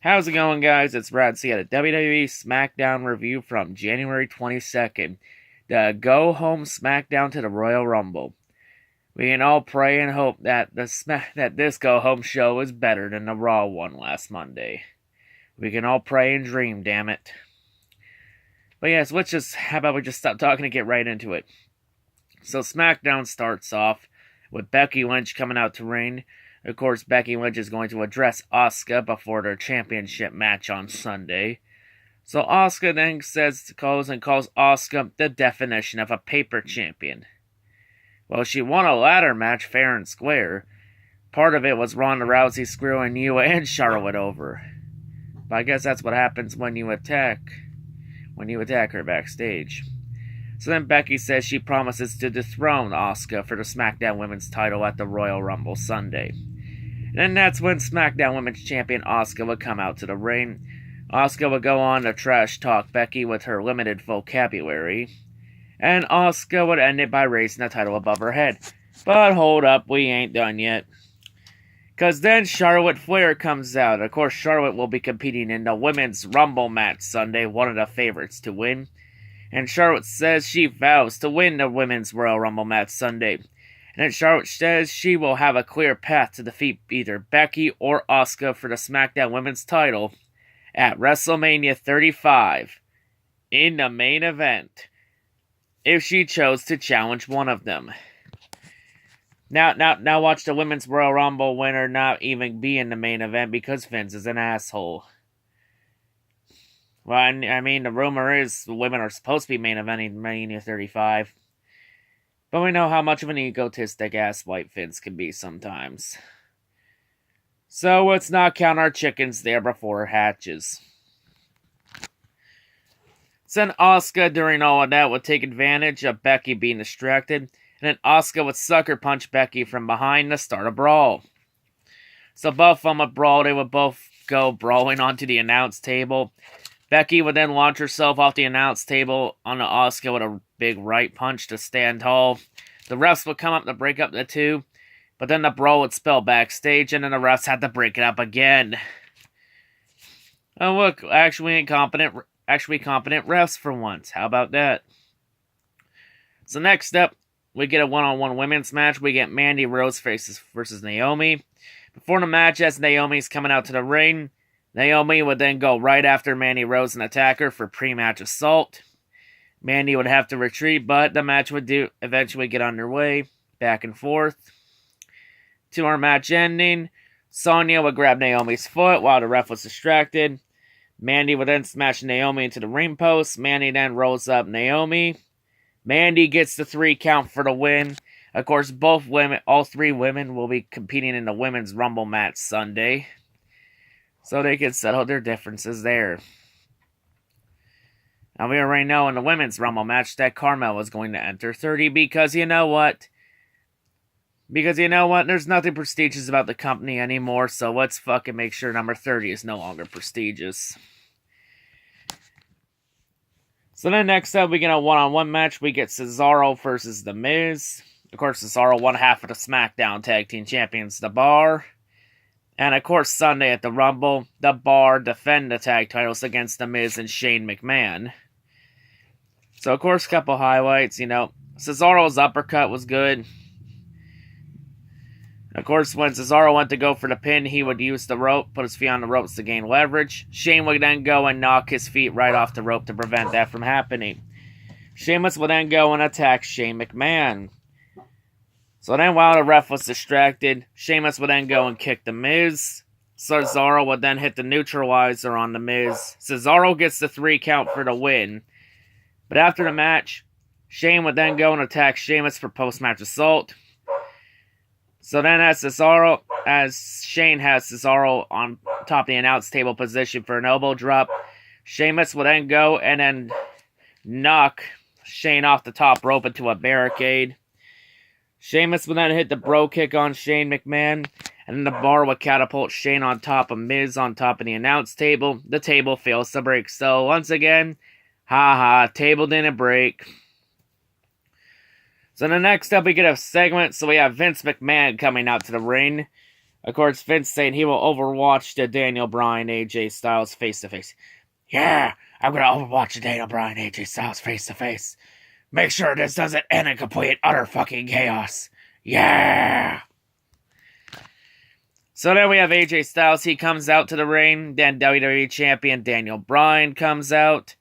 How's it going, guys? It's C at a WWE Smackdown review from January 22nd. The go-home Smackdown to the Royal Rumble. We can all pray and hope that this go-home show is better than the Raw one last Monday. We can all pray and dream, damn it. But yes, how about we just stop talking and get right into it. So Smackdown starts off with Becky Lynch coming out to ring. Of course, Becky Lynch is going to address Asuka before their championship match on Sunday. So Asuka then calls Asuka the definition of a paper champion. Well, she won a ladder match fair and square. Part of it was Ronda Rousey screwing you and Charlotte over. But I guess that's what happens when you attack her backstage. So then Becky says she promises to dethrone Asuka for the SmackDown Women's title at the Royal Rumble Sunday. And that's when SmackDown Women's Champion Asuka would come out to the ring. Asuka would go on to trash talk Becky with her limited vocabulary. And Asuka would end it by raising the title above her head. But hold up, we ain't done yet. Cause then Charlotte Flair comes out. Of course, Charlotte will be competing in the Women's Rumble match Sunday, one of the favorites to win. And Charlotte says she vows to win the Women's Royal Rumble match Sunday. And then Charlotte says she will have a clear path to defeat either Becky or Asuka for the SmackDown Women's title at WrestleMania 35 in the main event, if she chose to challenge one of them. Now watch the Women's Royal Rumble winner not even be in the main event because Vince is an asshole. Well, I mean, the rumor is the women are supposed to be main eventing Mania 35. But we know how much of an egotistic ass white Vince can be sometimes. So let's not count our chickens there before it hatches. So then Asuka, during all of that, would take advantage of Becky being distracted. And then Asuka would sucker punch Becky from behind to start a brawl. So both of them would brawl. They would both go brawling onto the announce table. Becky would then launch herself off the announce table onto Asuka with a big right punch to stand tall. The refs would come up to break up the two, but then the brawl would spill backstage, and then the refs had to break it up again. Oh look, actually competent refs for once. How about that? So next up, we get a one-on-one women's match. We get Mandy Rose versus Naomi. Before the match, as Naomi's coming out to the ring, Naomi would then go right after Mandy Rose and attack her for pre-match assault. Mandy would have to retreat, but the match would eventually get underway, back and forth. To our match ending, Sonya would grab Naomi's foot while the ref was distracted. Mandy would then smash Naomi into the ring post. Mandy then rolls up Naomi. Mandy gets the 3 count for the win. Of course, all 3 women will be competing in the Women's Rumble match Sunday, so they can settle their differences there. Now, we already know in the Women's Rumble match that Carmella was going to enter 30 because you know what? There's nothing prestigious about the company anymore, so let's fucking make sure number 30 is no longer prestigious. So then next up, we get a one-on-one match. We get Cesaro versus The Miz. Of course, Cesaro won half of the SmackDown Tag Team Champions, The Bar. And of course, Sunday at the Rumble, The Bar defend the tag titles against The Miz and Shane McMahon. So, of course, a couple highlights, Cesaro's uppercut was good. Of course, when Cesaro went to go for the pin, he would use the rope, put his feet on the ropes to gain leverage. Shane would then go and knock his feet right off the rope to prevent that from happening. Sheamus would then go and attack Shane McMahon. So then while the ref was distracted, Sheamus would then go and kick The Miz. Cesaro would then hit the neutralizer on The Miz. Cesaro gets the 3 count for the win. But after the match, Shane would then go and attack Sheamus for post-match assault. So then as Shane has Cesaro on top of the announce table position for an elbow drop, Sheamus would then go and then knock Shane off the top rope into a barricade. Sheamus would then hit the bro kick on Shane McMahon, and then the Bar would catapult Shane on top of Miz on top of the announce table. The table fails to break. So once again, table didn't break. So the next up, we get a segment. So we have Vince McMahon coming out to the ring. Of course, Vince saying he will overwatch the Daniel Bryan AJ Styles face-to-face. Yeah, I'm going to overwatch the Daniel Bryan AJ Styles face-to-face. Make sure this doesn't end in complete utter fucking chaos. Yeah! So then we have AJ Styles. He comes out to the ring. Then WWE Champion Daniel Bryan comes out.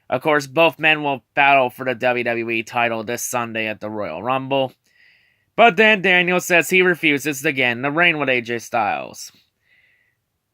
Of course, both men will battle for the WWE title this Sunday at the Royal Rumble. But then Daniel says he refuses to get in the ring with AJ Styles.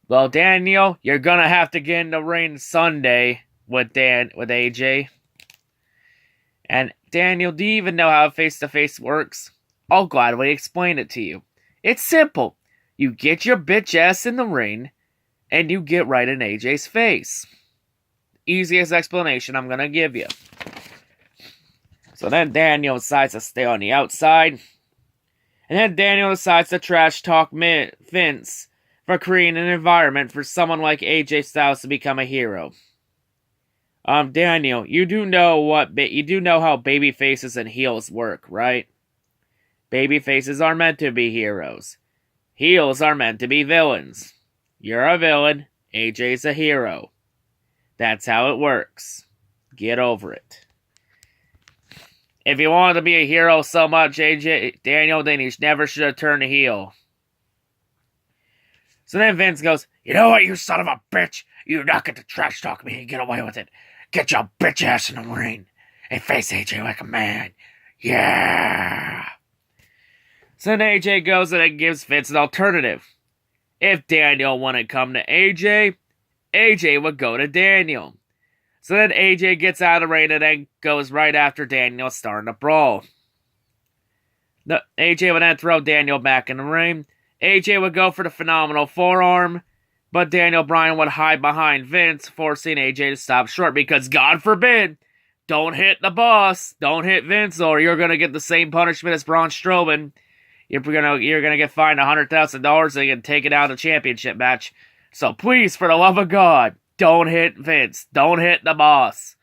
Well, Daniel, you're gonna have to get in the ring Sunday with AJ. And Daniel, do you even know how face-to-face works? I'll gladly explain it to you. It's simple. You get your bitch ass in the ring, and you get right in AJ's face. Easiest explanation I'm gonna give you. So then Daniel decides to stay on the outside. And then Daniel decides to trash talk Vince for creating an environment for someone like AJ Styles to become a hero. Daniel, you do know how baby faces and heels work, right? Baby faces are meant to be heroes. Heels are meant to be villains. You're a villain, AJ's a hero. That's how it works. Get over it. If you wanted to be a hero so much, Daniel, then you never should have turned a heel. So then Vince goes, you know what, you son of a bitch? You not get to trash talk me and get away with it. Get your bitch ass in the ring and face AJ like a man. Yeah. So then AJ goes and gives Vince an alternative. If Daniel wouldn't come to AJ would go to Daniel. So then AJ gets out of the ring and then goes right after Daniel, starting to brawl. AJ would then throw Daniel back in the ring. AJ would go for the phenomenal forearm, but Daniel Bryan would hide behind Vince, forcing AJ to stop short because, God forbid, don't hit the boss, don't hit Vince, or you're going to get the same punishment as Braun Strowman. You're gonna get fined $100,000 and you can take it out of the championship match. So please, for the love of God, don't hit Vince. Don't hit the boss.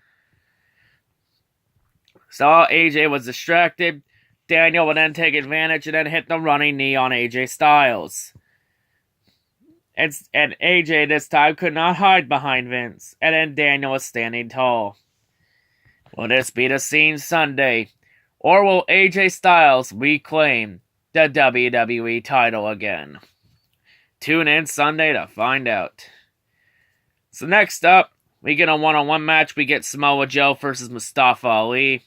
So AJ was distracted. Daniel would then take advantage and then hit the running knee on AJ Styles. And AJ this time could not hide behind Vince. And then Daniel was standing tall. Will this be the scene Sunday? Or will AJ Styles reclaim the WWE title again? Tune in Sunday to find out. So next up, we get a one-on-one match. We get Samoa Joe versus Mustafa Ali.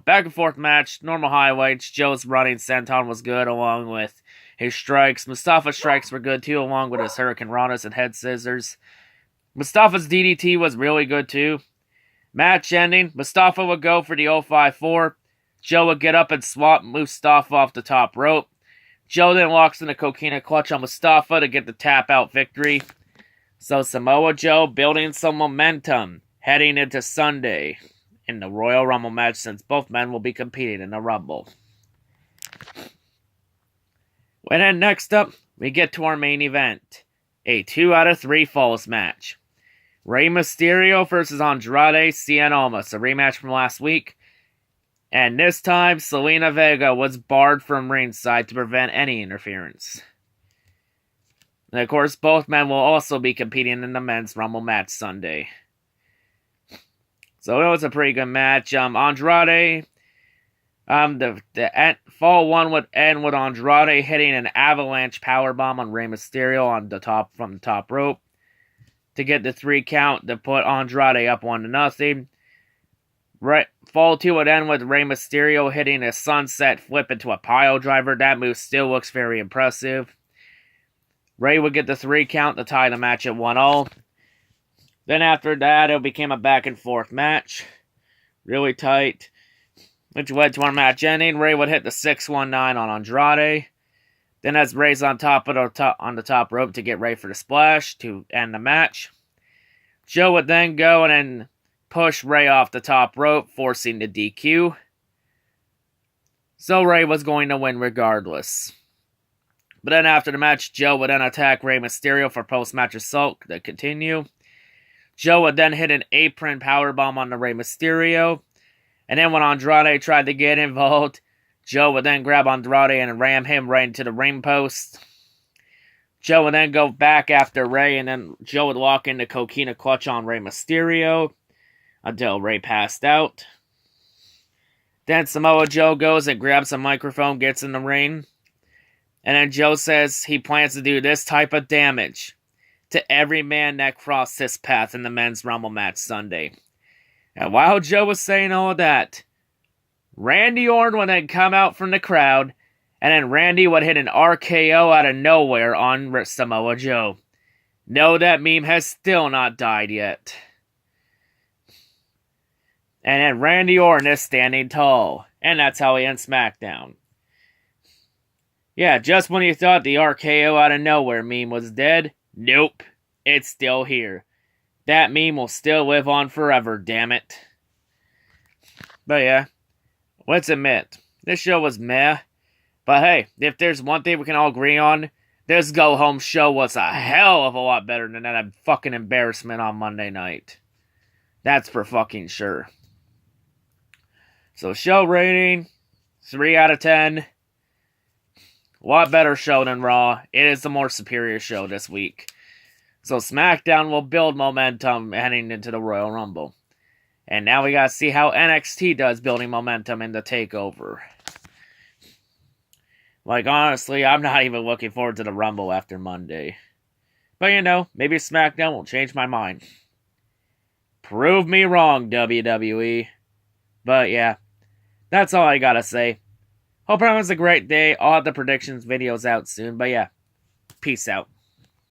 Back and forth match, normal highlights. Joe's running senton was good along with his strikes. Mustafa's strikes were good too, along with his Hurricane Ranas and head scissors. Mustafa's DDT was really good too. Match ending, Mustafa would go for the 054. Joe would get up and swap Mustafa off the top rope. Joe then locks in a coquina clutch on Mustafa to get the tap-out victory. So Samoa Joe building some momentum heading into Sunday in the Royal Rumble match, since both men will be competing in the Rumble. And then next up, we get to our main event. A 2 out of 3 falls match. Rey Mysterio versus Andrade Cien Almas, a rematch from last week. And this time, Selena Vega was barred from ringside to prevent any interference. And of course, both men will also be competing in the men's Rumble match Sunday. So it was a pretty good match. Andrade, the fall one would end with Andrade hitting an avalanche powerbomb on Rey Mysterio from the top rope to get the 3 count to put Andrade up 1-0. Fall 2 would end with Rey Mysterio hitting a sunset flip into a pile driver. That move still looks very impressive. Rey would get the 3 count to tie the match at 1-0. Then after that, it became a back and forth match. Really tight. Which led to our match ending. Rey would hit the 619 on Andrade. Then as Rey's on the top rope to get ready for the splash to end the match. Joe would then go and then push Rey off the top rope, forcing the DQ. So Rey was going to win regardless. But then after the match, Joe would then attack Rey Mysterio for post-match assault to continue. Joe would then hit an apron powerbomb on the Rey Mysterio. And then when Andrade tried to get involved, Joe would then grab Andrade and ram him right into the ring post. Joe would then go back after Rey, and then Joe would walk into Coquina Clutch on Rey Mysterio until Rey passed out. Then Samoa Joe goes and grabs a microphone, gets in the ring, and then Joe says he plans to do this type of damage to every man that crossed his path in the Men's Rumble match Sunday. And while Joe was saying all of that, Randy Orton would then come out from the crowd, and then Randy would hit an RKO out of nowhere on Samoa Joe. No, that meme has still not died yet. And then Randy Orton is standing tall. And that's how he ends SmackDown. Yeah, just when you thought the RKO out of nowhere meme was dead, nope, it's still here. That meme will still live on forever, damn it. But yeah, let's admit, this show was meh. But hey, if there's one thing we can all agree on, this go-home show was a hell of a lot better than that fucking embarrassment on Monday night. That's for fucking sure. So show rating, 3 out of 10. A lot better show than Raw. It is the more superior show this week. So SmackDown will build momentum heading into the Royal Rumble. And now we gotta see how NXT does building momentum in the TakeOver. Like, honestly, I'm not even looking forward to the Rumble after Monday. But you know, maybe SmackDown will change my mind. Prove me wrong, WWE. But yeah, that's all I gotta say. Hope everyone has a great day. I'll have the predictions videos out soon. But yeah, peace out.